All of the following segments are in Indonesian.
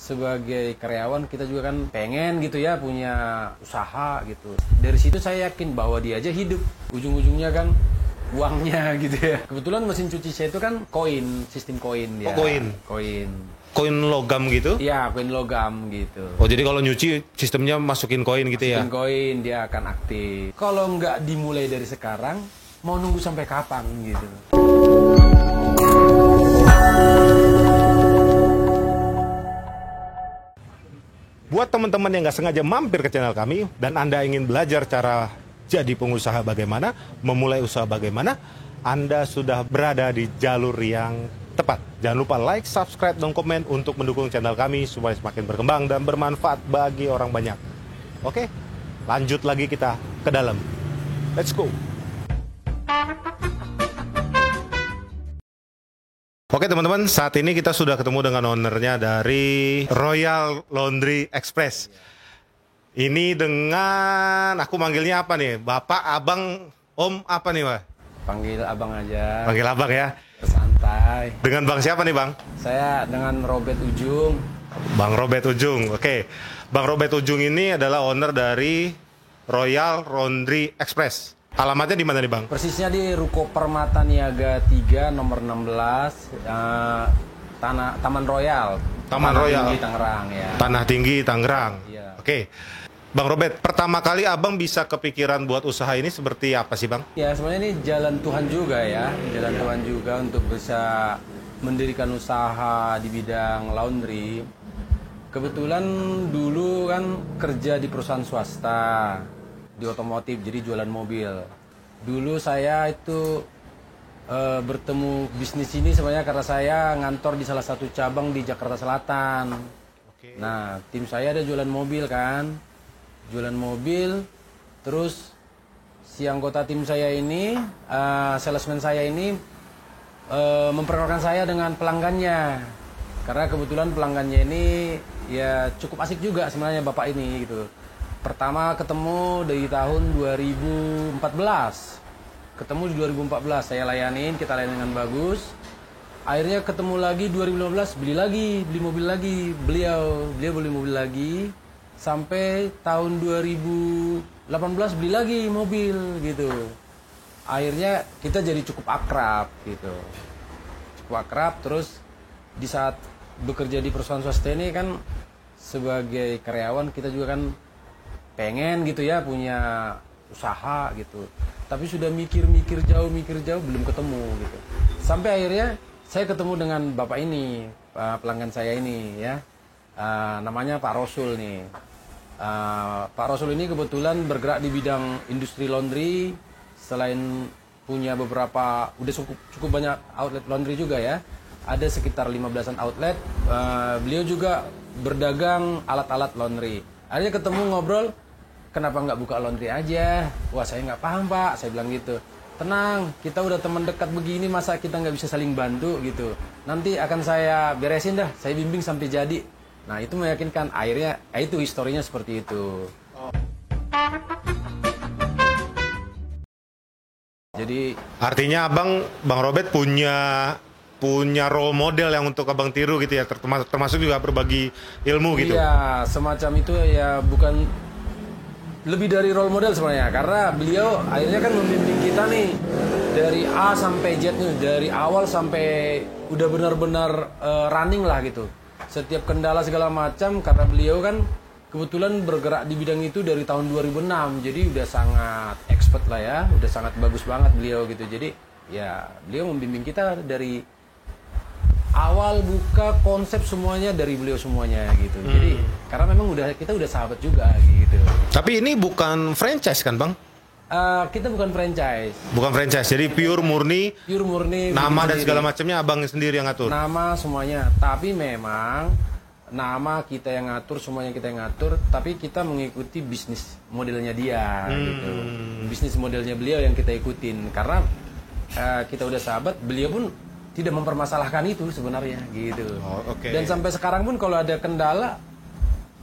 sebagai karyawan kita juga kan pengen gitu ya punya usaha gitu. Dari situ saya yakin bahwa dia aja hidup. Ujung-ujungnya kan uangnya gitu ya. Kebetulan mesin cuci saya itu kan koin, sistem koin dia. Oh, koin. Koin. Koin logam gitu? Iya, koin logam gitu. Oh, jadi kalau nyuci sistemnya masukin koin gitu ya? Masukin koin dia akan aktif. Kalau nggak dimulai dari sekarang, mau nunggu sampai kapan gitu. Buat teman-teman yang nggak sengaja mampir ke channel kami dan Anda ingin belajar cara jadi pengusaha bagaimana, memulai usaha bagaimana, Anda sudah berada di jalur yang tepat. Jangan lupa like, subscribe, dan komen untuk mendukung channel kami supaya semakin berkembang dan bermanfaat bagi orang banyak. Oke, lanjut lagi kita ke dalam. Let's go! Oke teman-teman, saat ini kita sudah ketemu dengan ownernya dari Royal Laundry Express. Ini dengan, aku manggilnya apa nih? Bapak, abang, om, apa nih Pak? Panggil abang aja. Panggil abang ya? Santai. Dengan bang siapa nih bang? Saya dengan Robert Ujung. Bang Robert Ujung, oke. Bang Robert Ujung ini adalah owner dari Royal Laundry Express. Alamatnya di mana nih bang? Persisnya di Ruko Permata Niaga 3 nomor 16 Taman Royal. Taman Royal. Tinggi Tangerang ya. Tanah Tinggi Tangerang. Iya. Oke. Bang Robert, pertama kali abang bisa kepikiran buat usaha ini seperti apa sih bang? Ya sebenarnya ini jalan Tuhan juga ya. Jalan Tuhan juga untuk bisa mendirikan usaha di bidang laundry. Kebetulan dulu kan kerja di perusahaan swasta di otomotif, jadi jualan mobil. Dulu saya itu bertemu bisnis ini sebenarnya karena saya ngantor di salah satu cabang di Jakarta Selatan. Oke. Nah, tim saya ada jualan mobil kan. Jualan mobil, terus si anggota tim saya ini, salesman saya ini memperkenalkan saya dengan pelanggannya. Karena kebetulan pelanggannya ini ya cukup asik juga sebenarnya bapak ini gitu. Pertama ketemu dari tahun 2014. Ketemu di 2014, saya layanin, kita layanin dengan bagus. Akhirnya ketemu lagi 2015, beli mobil lagi. Beliau beli mobil lagi. Sampai tahun 2018 beli lagi mobil gitu. Akhirnya kita jadi cukup akrab gitu. Cukup akrab, terus di saat bekerja di perusahaan swasta ini kan sebagai karyawan kita juga kan pengen gitu ya punya usaha gitu, tapi sudah mikir jauh belum ketemu gitu. Sampai akhirnya saya ketemu dengan bapak ini, pelanggan saya ini ya, namanya Pak Rosul nih. Pak Rosul ini kebetulan bergerak di bidang industri laundry. Selain punya beberapa, udah cukup banyak outlet laundry juga ya, ada sekitar 15-an outlet. Beliau juga berdagang alat-alat laundry. Akhirnya ketemu ngobrol, kenapa nggak buka laundry aja? Wah, saya nggak paham pak, saya bilang gitu. Tenang, kita udah teman dekat begini, masa kita nggak bisa saling bantu gitu. Nanti akan saya beresin dah, saya bimbing sampai jadi. Nah itu meyakinkan, akhirnya itu historinya seperti itu. Jadi Artinya Bang Robert punya role model yang untuk abang tiru gitu ya, termasuk juga berbagi ilmu gitu. iya, semacam itu ya, bukan lebih dari role model sebenarnya, karena beliau akhirnya kan membimbing kita nih dari A sampai Z nih, dari awal sampai udah benar-benar running lah gitu. Setiap kendala segala macam, karena beliau kan kebetulan bergerak di bidang itu dari tahun 2006, jadi udah sangat expert lah ya, udah sangat bagus banget beliau gitu. Jadi ya beliau membimbing kita dari awal, buka konsep semuanya dari beliau semuanya gitu. Jadi karena memang kita udah sahabat juga gitu. Tapi ini bukan franchise kan bang? Kita bukan franchise. Bukan franchise, jadi pure murni nama dan sendiri. segala macamnya abang sendiri yang ngatur. Nama semuanya, tapi memang nama kita yang ngatur, semuanya kita yang ngatur, tapi kita mengikuti bisnis modelnya dia gitu. Bisnis modelnya beliau yang kita ikutin, karena kita udah sahabat, beliau pun tidak mempermasalahkan itu sebenarnya gitu. Oh, okay. Dan sampai sekarang pun kalau ada kendala,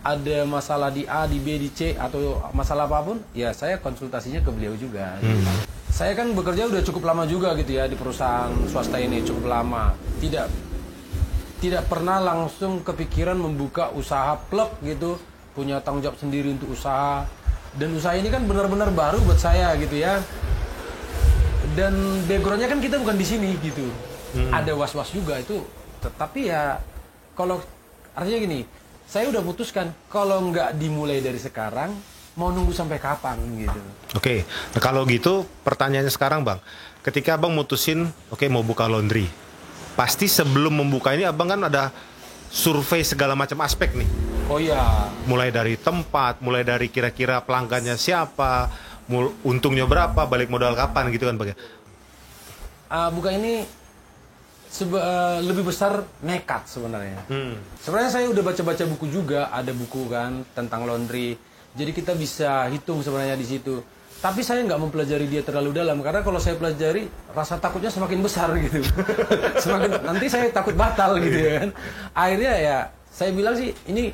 ada masalah di A, di B, di C, atau masalah apapun, ya saya konsultasinya ke beliau juga. Saya kan bekerja udah cukup lama juga gitu ya di perusahaan swasta ini, cukup lama. tidak pernah langsung kepikiran membuka usaha plek gitu, punya tanggung jawab sendiri untuk usaha. Dan usaha ini kan benar-benar baru buat saya gitu ya. Dan backgroundnya kan kita bukan di sini gitu. Ada was-was juga itu. Tetapi ya kalau artinya gini, saya udah putuskan kalau nggak dimulai dari sekarang, mau nunggu sampai kapan gitu. Oke, nah, kalau gitu pertanyaannya sekarang Bang, ketika Abang mutusin mau buka laundry, pasti sebelum membuka ini Abang kan ada survei segala macam aspek nih. Oh iya. Mulai dari tempat, mulai dari kira-kira pelanggannya siapa, untungnya berapa, balik modal kapan gitu kan Bang ya? Buka ini lebih besar nekat sebenarnya. Sebenarnya saya udah baca-baca buku juga, ada buku kan tentang laundry. Jadi kita bisa hitung sebenarnya di situ. Tapi saya nggak mempelajari dia terlalu dalam karena kalau saya pelajari rasa takutnya semakin besar gitu. Nanti saya takut batal gitu ya kan. Akhirnya ya saya bilang sih ini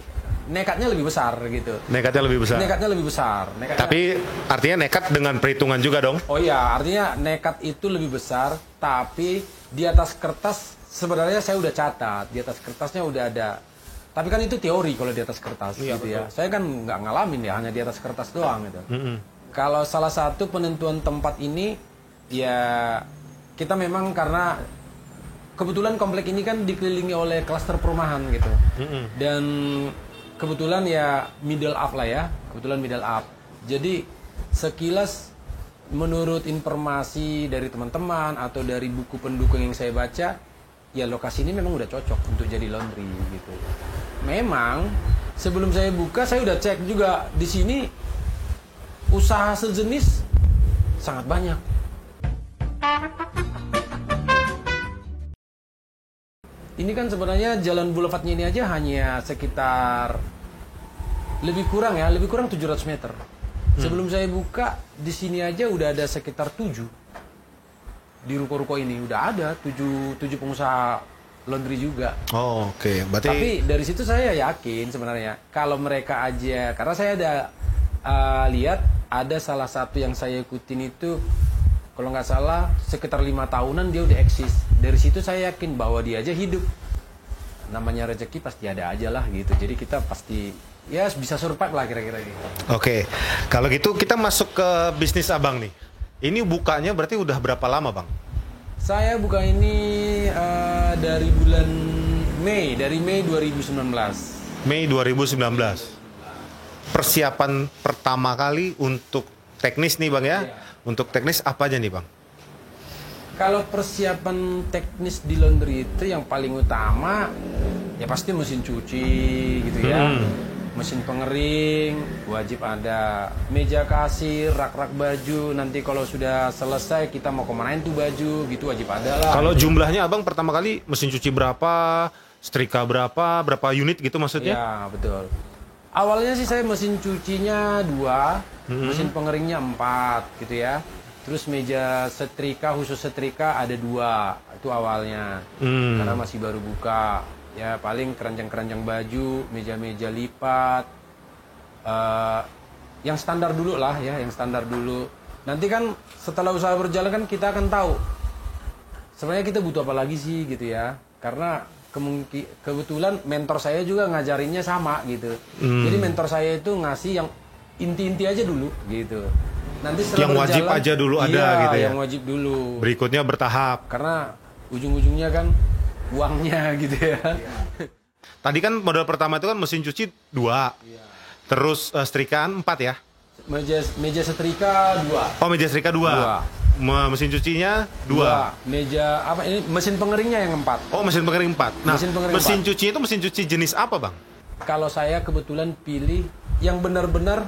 nekatnya lebih besar gitu. Nekatnya lebih besar. Nekatnya lebih besar. Tapi artinya nekat dengan perhitungan juga dong. Oh iya, artinya nekat itu lebih besar, tapi di atas kertas sebenarnya saya udah catat, di atas kertasnya udah ada. Tapi kan itu teori kalau di atas kertas gitu ya. Saya kan nggak ngalamin ya, hanya di atas kertas doang gitu. Kalau salah satu penentuan tempat ini ya kita memang karena kebetulan komplek ini kan dikelilingi oleh klaster perumahan gitu. Dan kebetulan ya middle up lah ya, kebetulan middle up. Jadi sekilas menurut informasi dari teman-teman atau dari buku pendukung yang saya baca, ya lokasi ini memang udah cocok untuk jadi laundry gitu. Memang sebelum saya buka saya udah cek juga di sini usaha sejenis sangat banyak. Ini kan sebenarnya jalan boulevardnya ini aja hanya sekitar lebih kurang 700 meter. Sebelum saya buka di sini aja udah ada sekitar 7 di ruko-ruko ini udah ada 7 pengusaha laundry juga. Oh, oke. Berarti Tapi dari situ saya yakin sebenarnya kalau mereka aja, karena saya ada lihat ada salah satu yang saya ikutin itu kalau nggak salah sekitar 5 tahunan dia udah eksis. Dari situ saya yakin bahwa dia aja hidup. Namanya rezeki pasti ada aja lah gitu. Jadi kita pasti ya bisa survive lah kira-kira gitu. Oke. Kalau gitu kita masuk ke bisnis Abang nih. Ini bukanya berarti udah berapa lama Bang? Saya buka ini dari bulan Mei, dari Mei 2019. Mei 2019. Persiapan pertama kali untuk teknis nih Bang ya? Iya. Untuk teknis apa aja nih Bang? Kalau persiapan teknis di laundry itu yang paling utama ya pasti mesin cuci gitu ya. Mesin pengering wajib ada, meja kasir, rak-rak baju. Nanti kalau sudah selesai kita mau kemanain tuh baju gitu wajib ada lah. Kalau jumlahnya Abang pertama kali mesin cuci berapa, setrika berapa unit gitu maksudnya? Ya betul. Awalnya sih saya mesin cucinya 2, mesin pengeringnya 4 gitu ya. Terus meja setrika, khusus setrika ada 2, itu awalnya. Karena masih baru buka. Ya paling keranjang-keranjang baju, meja-meja lipat. Yang standar dulu lah ya, yang standar dulu. Nanti kan setelah usaha berjalan kan kita akan tahu. Sebenarnya kita butuh apa lagi sih gitu ya. Karena kebetulan mentor saya juga ngajarinnya sama gitu. Jadi mentor saya itu ngasih yang inti-inti aja dulu gitu. Nanti setelah yang wajib berjalan, aja dulu ada gitu ya. Yang wajib dulu. Berikutnya bertahap. Karena ujung-ujungnya kan uangnya gitu ya. Tadi kan modal pertama itu kan mesin cuci 2. Terus setrikaan 4 ya? Meja setrika 2. Oh, meja setrika 2. Mesin cucinya 2. Meja apa ini? Mesin pengeringnya yang 4. Oh, mesin pengering 4. Nah, mesin 4. cuci itu mesin cuci jenis apa, Bang? Kalau saya kebetulan pilih yang benar-benar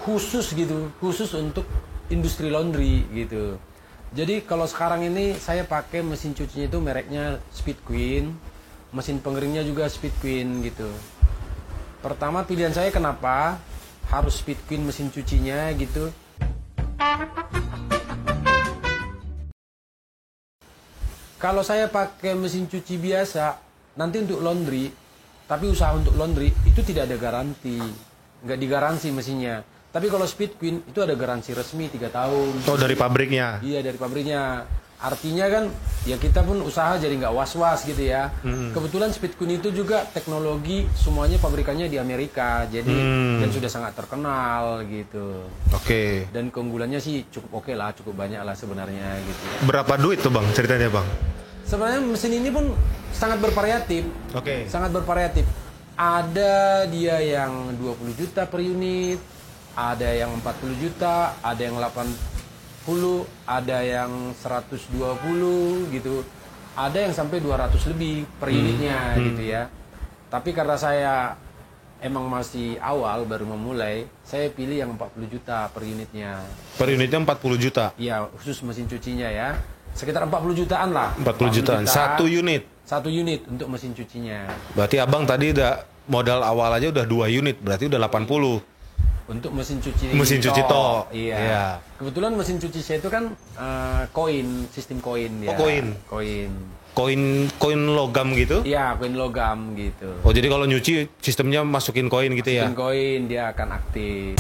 khusus gitu, khusus untuk industri laundry gitu. Jadi kalau sekarang ini saya pakai mesin cucinya itu mereknya Speed Queen, mesin pengeringnya juga Speed Queen gitu. Pertama pilihan saya kenapa harus Speed Queen mesin cucinya gitu. Kalau saya pakai mesin cuci biasa, nanti untuk laundry, tapi usaha untuk laundry itu tidak ada garansi, nggak digaransi mesinnya. Tapi kalau Speed Queen itu ada garansi resmi 3 tahun. Oh, dari pabriknya? Iya, dari pabriknya. Artinya kan ya kita pun usaha jadi nggak was-was gitu ya. Kebetulan Speedqueen itu juga teknologi semuanya pabrikannya di Amerika, jadi dan sudah sangat terkenal gitu. Oke. Dan keunggulannya sih cukup oke lah, cukup banyak lah sebenarnya gitu. Berapa duit tuh Bang ceritanya Bang? Sebenarnya mesin ini pun sangat bervariatif. Oke. Sangat bervariatif. Ada dia yang 20 juta per unit, ada yang 40 juta, ada yang 80, ada yang 120 gitu. Ada yang sampai 200 lebih per unitnya gitu ya. Tapi karena saya emang masih awal baru memulai, saya pilih yang 40 juta per unitnya. Per unitnya 40 juta. Iya, khusus mesin cucinya ya. Sekitar 40 jutaan lah. 40 jutaan. Satu unit. Satu unit untuk mesin cucinya. Berarti Abang tadi udah modal awal aja udah 2 unit, berarti udah 80. Untuk mesin cuci tok. Iya. Iya. Kebetulan mesin cuci saya itu kan koin, sistem koin ya. Oh, koin. Koin logam gitu? Iya, koin logam gitu. Oh, jadi kalau nyuci sistemnya masukin koin gitu ya? Sistem koin dia akan aktif.